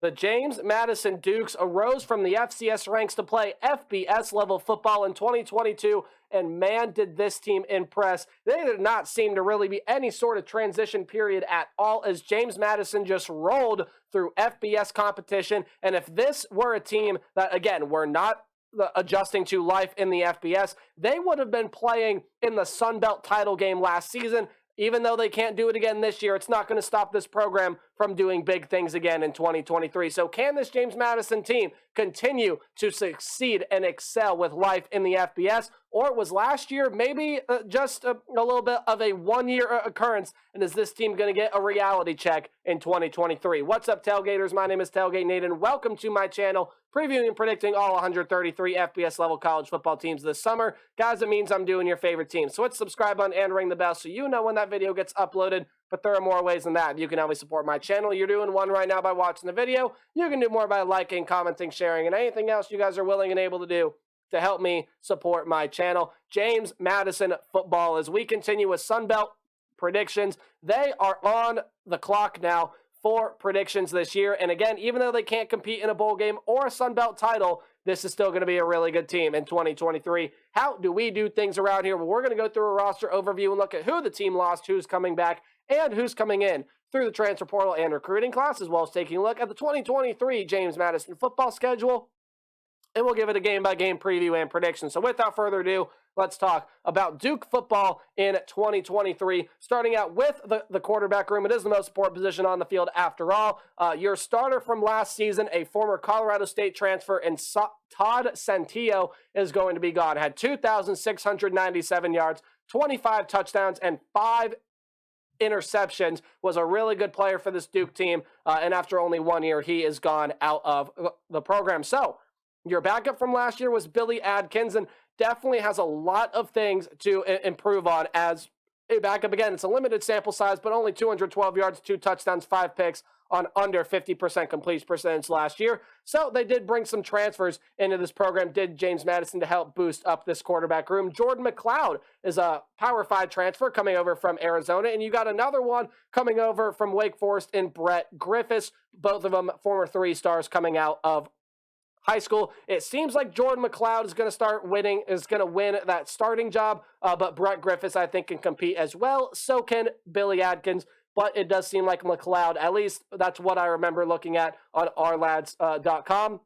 The James Madison Dukes arose from the FCS ranks to play FBS level football in 2022, and man, did this team impress. They did not seem to really be any sort of transition period at all, as James Madison just rolled through FBS competition. And if this were a team that, again, were not adjusting to life in the FBS, they would have been playing in the Sun Belt title game last season. Even though they can't do it again this year, it's not going to stop this program from doing big things again in 2023. So can this James Madison team continue to succeed and excel with life in the FBS? Or was last year maybe just a little bit of a one-year occurrence? And is this team going to get a reality check in 2023? What's up, Tailgaters? My name is Tailgate Nate, and welcome to my channel, previewing and predicting all 133 FBS-level college football teams this summer. Guys, it means I'm doing your favorite team. So hit the subscribe button and ring the bell so you know when that video gets uploaded. But there are more ways than that. You can always support my channel. You're doing one right now by watching the video. You can do more by liking, commenting, sharing, and anything else you guys are willing and able to do to help me support my channel. James Madison football, as we continue with Sunbelt predictions. They are on the clock now for predictions this year. And again, even though they can't compete in a bowl game or a Sunbelt title, this is still going to be a really good team in 2023. How do we do things around here? Well, we're going to go through a roster overview and look at who the team lost, who's coming back, and who's coming in through the transfer portal and recruiting class, as well as taking a look at the 2023 James Madison football schedule. And we'll give it a game-by-game preview and prediction. So without further ado, let's talk about Duke football in 2023. Starting out with the quarterback room. It is the most important position on the field after all. Your starter from last season, a former Colorado State transfer, and Todd Santillo is going to be gone. Had 2,697 yards, 25 touchdowns, and 5 interceptions. Was a really good player for this Duke team. And after only 1 year, he is gone out of the program. So your backup from last year was Billy Adkins, and definitely has a lot of things to improve on as a backup. Again, it's a limited sample size, but only 212 yards, 2 touchdowns, 5 picks on under 50% completion percentage last year. So they did bring some transfers into this program, did James Madison, to help boost up this quarterback room. Jordan McLeod is a Power 5 transfer coming over from Arizona, and you got another one coming over from Wake Forest in Brett Griffiths, both of them former 3-stars coming out of high school. It seems like Jordan McLeod is going to win that starting job, but Brett Griffiths, I think, can compete as well. So can Billy Adkins, but it does seem like McLeod, at least that's what I remember looking at on ourlads.com.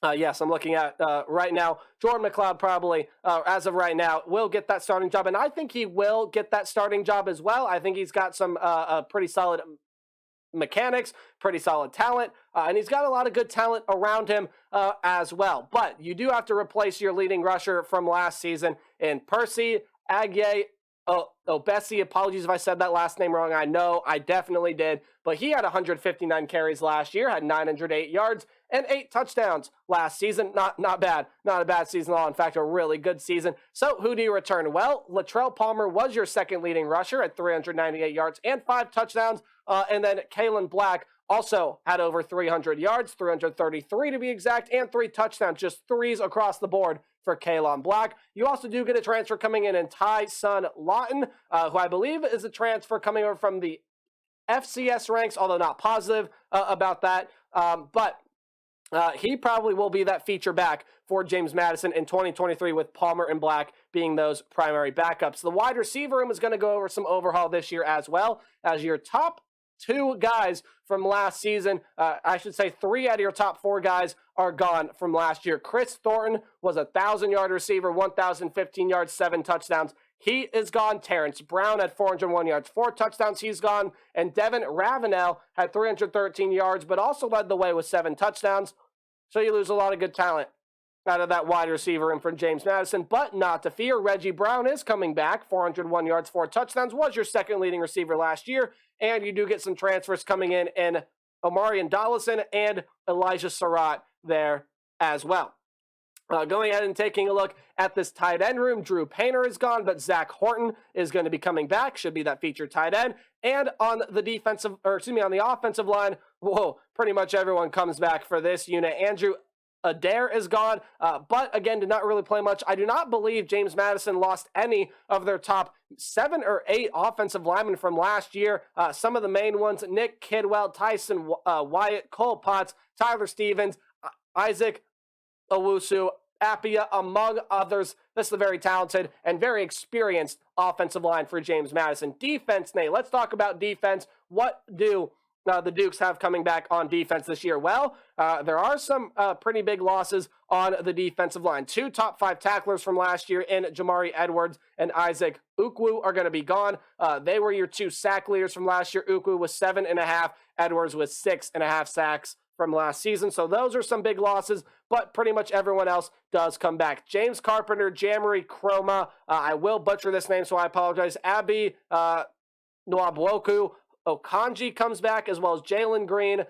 Yes, I'm looking at right now. Jordan McLeod probably, as of right now, will get that starting job, and I think he will get that starting job as well. I think he's got some pretty solid mechanics, pretty solid talent, and he's got a lot of good talent around him as well. But you do have to replace your leading rusher from last season in Percy Agye Obesi. Apologies if I said that last name wrong. I know I definitely did, but he had 159 carries last year, had 908 yards and 8 touchdowns last season. Not bad. Not a bad season at all. In fact, a really good season. So who do you return? Well, Latrell Palmer was your second leading rusher at 398 yards and 5 touchdowns. And then Kalen Black also had over 300 yards, 333 to be exact, and 3 touchdowns, just 3s across the board for Kalen Black. You also do get a transfer coming in Ty Son Lawton, who I believe is a transfer coming over from the FCS ranks, although not positive about that. But he probably will be that feature back for James Madison in 2023, with Palmer and Black being those primary backups. The wide receiver room is going to go over some overhaul this year as well, as your top 2 guys from last season, I should say 3 out of your top 4 guys are gone from last year. Chris Thornton was a 1,000-yard receiver, 1,015 yards, 7 touchdowns. He is gone. Terrence Brown had 401 yards, 4 touchdowns. He's gone. And Devin Ravenel had 313 yards, but also led the way with 7 touchdowns. So you lose a lot of good talent out of that wide receiver room from James Madison. But not to fear, Reggie Brown is coming back. 401 yards, 4 touchdowns. Was your second leading receiver last year. And you do get some transfers coming in Omarion Dollison and Elijah Surratt there as well. Going ahead and taking a look at this tight end room, Drew Painter is gone, but Zach Horton is going to be coming back. Should be that featured tight end. And on the offensive line, pretty much everyone comes back for this unit. Andrew Adair is gone, but again, did not really play much. I do not believe James Madison lost any of their top 7 or 8 offensive linemen from last year. Some of the main ones: Nick Kidwell, Tyson Wyatt, Cole Potts, Tyler Stevens, Isaac Owusu, Appia, among others. This is a very talented and very experienced offensive line for James Madison. Defense, Nate, let's talk about defense. What do the Dukes have coming back on defense this year? Well, there are some pretty big losses on the defensive line. 2 top 5 tacklers from last year in Jamari Edwards and Isaac Ukwu are going to be gone. They were your 2 sack leaders from last year. Ukwu was 7.5, Edwards was 6.5 sacks from last season. So those are some big losses, but pretty much everyone else does come back. James Carpenter, Jamari Chroma, I will butcher this name, so I apologize. Abi Nwabwoku Okanji comes back, as well as Jalen Green,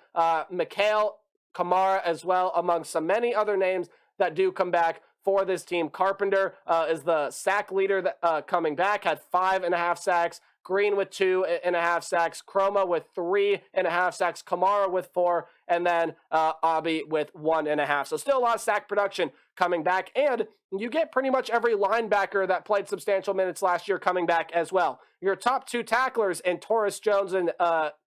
Mikhail Kamara as well, among so many other names that do come back for this team. Carpenter is the sack leader that coming back, had 5.5 sacks. Green with 2.5 sacks, Chroma with 3.5 sacks, Kamara with 4, and then Abi with 1.5. So still a lot of sack production coming back, and you get pretty much every linebacker that played substantial minutes last year coming back as well. Your top 2 tacklers in Torres Jones and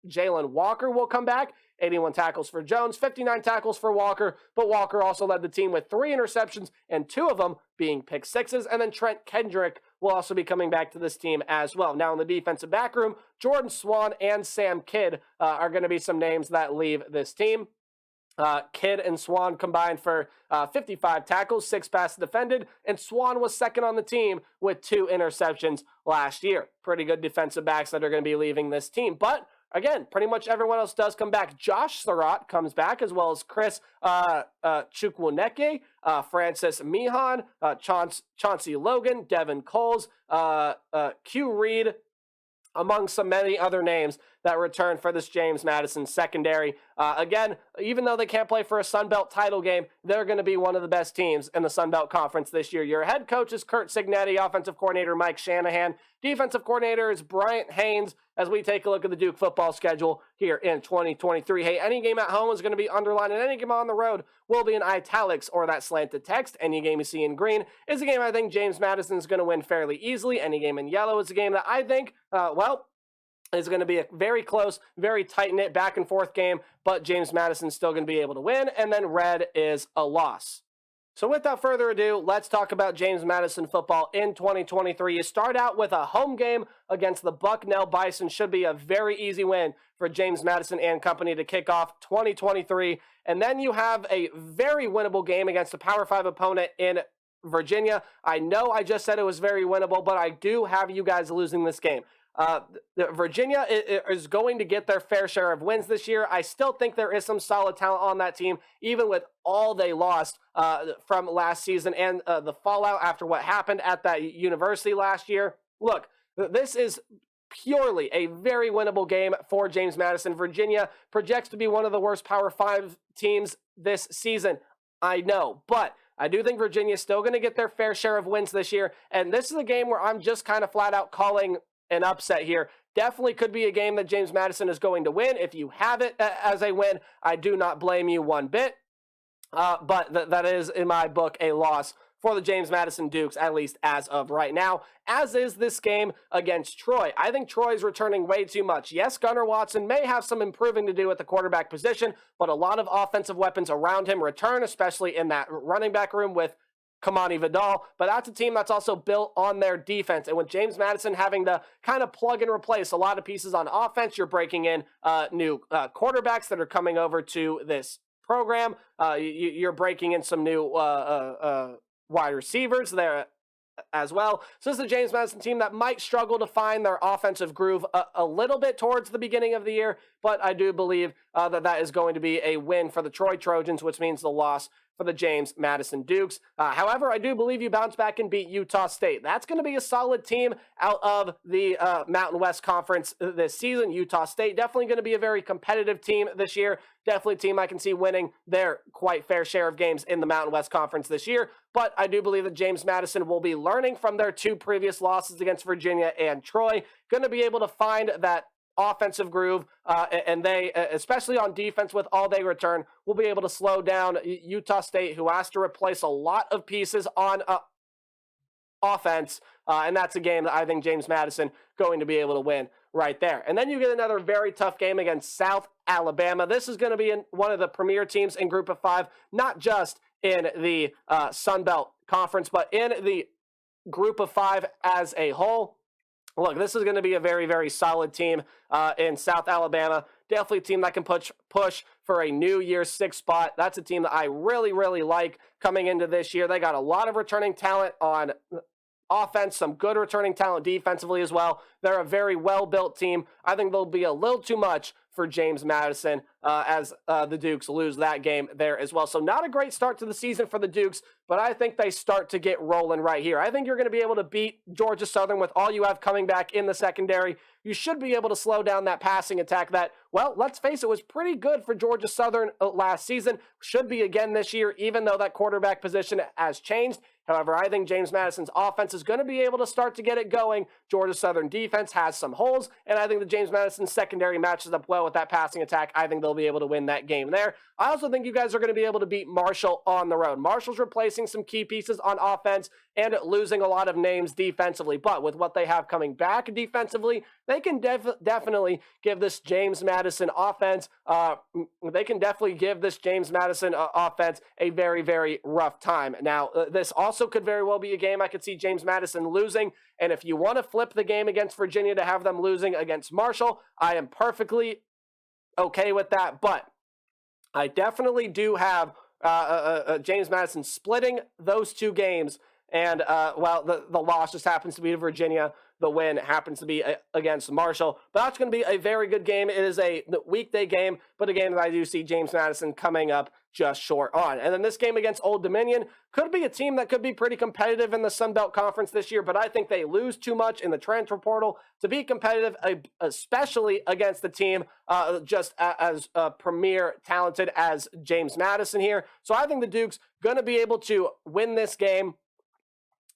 Jalen Walker will come back. 81 tackles for Jones, 59 tackles for Walker, but Walker also led the team with 3 interceptions, and 2 of them being pick sixes. And then Trent Kendrick will also be coming back to this team as well. Now in the defensive back room, Jordan Swan and Sam Kidd are going to be some names that leave this team. Kidd and Swan combined for 55 tackles, 6 passes defended, and Swan was second on the team with 2 interceptions last year. Pretty good defensive backs that are going to be leaving this team. But again, pretty much everyone else does come back. Josh Surratt comes back, as well as Chris Chukwuneke, Francis Mihan, Chauncey Logan, Devin Coles, Q Reed, among so many other names that return for this James Madison secondary. Again, even though they can't play for a Sun Belt title game, they're going to be one of the best teams in the Sun Belt Conference this year. Your head coach is Curt Cignetti, offensive coordinator Mike Shanahan, defensive coordinator is Bryant Haynes, as we take a look at the Duke football schedule here in 2023. Hey, any game at home is going to be underlined, and any game on the road will be in italics or that slanted text. Any game you see in green is a game I think James Madison is going to win fairly easily. Any game in yellow is a game that I think, is going to be a very close, very tight-knit, back-and-forth game, but James Madison's still going to be able to win, and then red is a loss. So without further ado, let's talk about James Madison football in 2023. You start out with a home game against the Bucknell Bison. Should be a very easy win for James Madison and company to kick off 2023. And then you have a very winnable game against a Power 5 opponent in Virginia. I know I just said it was very winnable, but I do have you guys losing this game. Virginia is going to get their fair share of wins this year. I still think there is some solid talent on that team, even with all they lost from last season and the fallout after what happened at that university last year. Look, this is purely a very winnable game for James Madison. Virginia projects to be one of the worst Power 5 teams this season. I know, but I do think Virginia is still going to get their fair share of wins this year, and this is a game where I'm just kind of flat out calling an upset here. Definitely could be a game that James Madison is going to win. If you have it as a win, I do not blame you one bit. But that is, in my book, a loss for the James Madison Dukes, at least as of right now, as is this game against Troy. I think Troy's returning way too much. Yes, Gunnar Watson may have some improving to do at the quarterback position, but a lot of offensive weapons around him return, especially in that running back room with Kamani Vidal, but that's a team that's also built on their defense. And with James Madison having to kind of plug and replace a lot of pieces on offense, you're breaking in new quarterbacks that are coming over to this program. You're breaking in some new wide receivers there as well. So this is a James Madison team that might struggle to find their offensive groove a little bit towards the beginning of the year, but I do believe that is going to be a win for the Troy Trojans, which means the loss for the James Madison Dukes. However, I do believe you bounce back and beat Utah State. That's going to be a solid team out of the Mountain West Conference this season. Utah State definitely going to be a very competitive team this year. Definitely a team I can see winning their quite fair share of games in the Mountain West Conference this year. But I do believe that James Madison will be learning from their 2 previous losses against Virginia and Troy. Going to be able to find that offensive groove, and they, especially on defense with all they return, will be able to slow down Utah State, who has to replace a lot of pieces on offense, and that's a game that I think James Madison going to be able to win right there. And then you get another very tough game against South Alabama. This is going to be one of the premier teams in Group of 5, not just in the Sun Belt Conference, but in the Group of 5 as a whole. Look, this is going to be a very, very solid team in South Alabama. Definitely a team that can push for a New Year's 6 spot. That's a team that I really, really like coming into this year. They got a lot of returning talent on offense, some good returning talent defensively as well. They're a very well-built team. I think they'll be a little too much for James Madison as the Dukes lose that game there as well. So not a great start to the season for the Dukes, but I think they start to get rolling right here. I think you're going to be able to beat Georgia Southern with all you have coming back in the secondary. You should be able to slow down that passing attack that, well, let's face it, was pretty good for Georgia Southern last season. Should be again this year, even though that quarterback position has changed. However, I think James Madison's offense is going to be able to start to get it going. Georgia Southern defense has some holes, and I think the James Madison secondary matches up well with that passing attack. I think they'll be able to win that game there. I also think you guys are going to be able to beat Marshall on the road. Marshall's replacing some key pieces on offense and losing a lot of names defensively, but with what they have coming back defensively, they can definitely give this James Madison offense, a very, very rough time. Now, this also could very well be a game I could see James Madison losing, and if you want to flip the game against Virginia to have them losing against Marshall, I am perfectly okay with that, but I definitely do have James Madison splitting those two games, and the loss just happens to be to Virginia. The win happens to be against Marshall. But that's going to be a very good game. It is a weekday game, but a game that I do see James Madison coming up just short on. And then this game against Old Dominion could be a team that could be pretty competitive in the Sun Belt Conference this year, but I think they lose too much in the transfer portal to be competitive, especially against the team just as premier talented as James Madison here. So I think the Dukes going to be able to win this game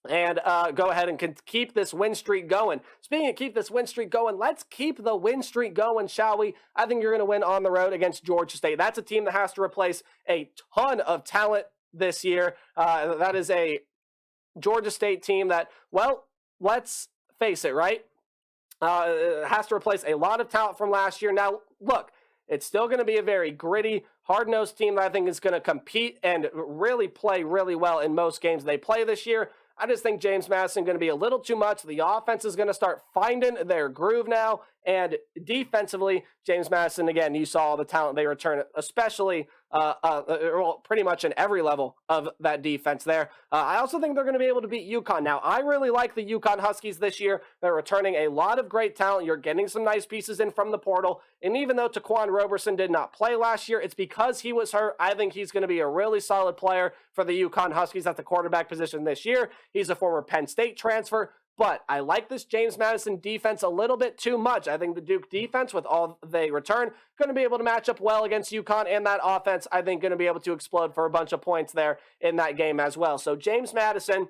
and go ahead and keep this win streak going. Speaking of keep this win streak going, let's keep the win streak going, shall we? I think you're going to win on the road against Georgia State. That's a team that has to replace a ton of talent this year. That is a Georgia State team that, well, let's face it, right? Has to replace a lot of talent from last year. Now, look, it's still going to be a very gritty, hard-nosed team that I think is going to compete and really play really well in most games they play this year. I just think James Madison going to be a little too much. The offense is going to start finding their groove now. And defensively, James Madison, again, you saw all the talent they return, especially pretty much in every level of that defense there. I also think they're going to be able to beat UConn. Now, I really like the UConn Huskies this year. They're returning a lot of great talent. You're getting some nice pieces in from the portal. And even though Taquan Roberson did not play last year, it's because he was hurt. I think he's going to be a really solid player for the UConn Huskies at the quarterback position this year. He's a former Penn State transfer. But I like this James Madison defense a little bit too much. I think the Duke defense, with all they return, going to be able to match up well against UConn, and that offense, I think, going to be able to explode for a bunch of points there in that game as well. So James Madison,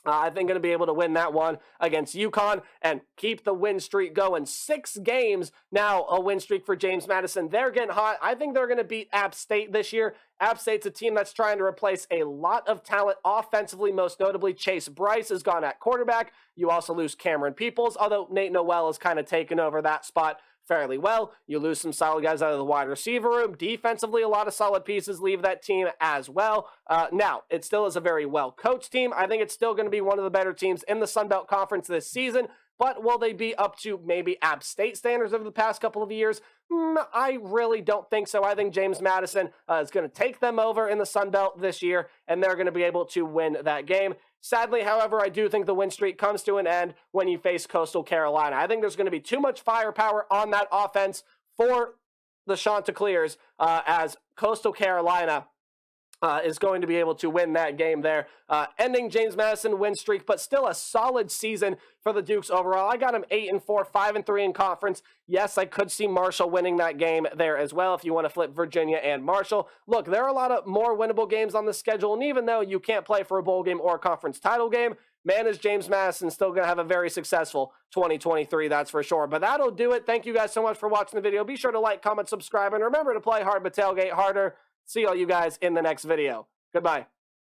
I think, going to be able to win that one against UConn and keep the win streak going. 6 games now, a win streak for James Madison. They're getting hot. I think they're going to beat App State this year. App State's a team that's trying to replace a lot of talent offensively, most notably Chase Bryce is gone at quarterback. You also lose Cameron Peoples, although Nate Noel has kind of taken over that spot fairly well. You lose some solid guys out of the wide receiver room. Defensively, a lot of solid pieces leave that team as well. Now, it still is a very well-coached team. I think it's still going to be one of the better teams in the Sun Belt Conference this season. But will they be up to maybe App State standards over the past couple of years? I really don't think so. I think James Madison is going to take them over in the Sun Belt this year, and they're going to be able to win that game. Sadly, however, I do think the win streak comes to an end when you face Coastal Carolina. I think there's going to be too much firepower on that offense for the Chanticleers as Coastal Carolina is going to be able to win that game there, ending James Madison win streak, but still a solid season for the Dukes overall. I got them 8-4, 5-3 in conference. Yes, I could see Marshall winning that game there as well if you want to flip Virginia and Marshall. Look, there are a lot of more winnable games on the schedule, and even though you can't play for a bowl game or a conference title game, man, is James Madison still going to have a very successful 2023, that's for sure. But that'll do it. Thank you guys so much for watching the video. Be sure to like, comment, subscribe, and remember to play hard but tailgate harder. See all you guys in the next video. Goodbye.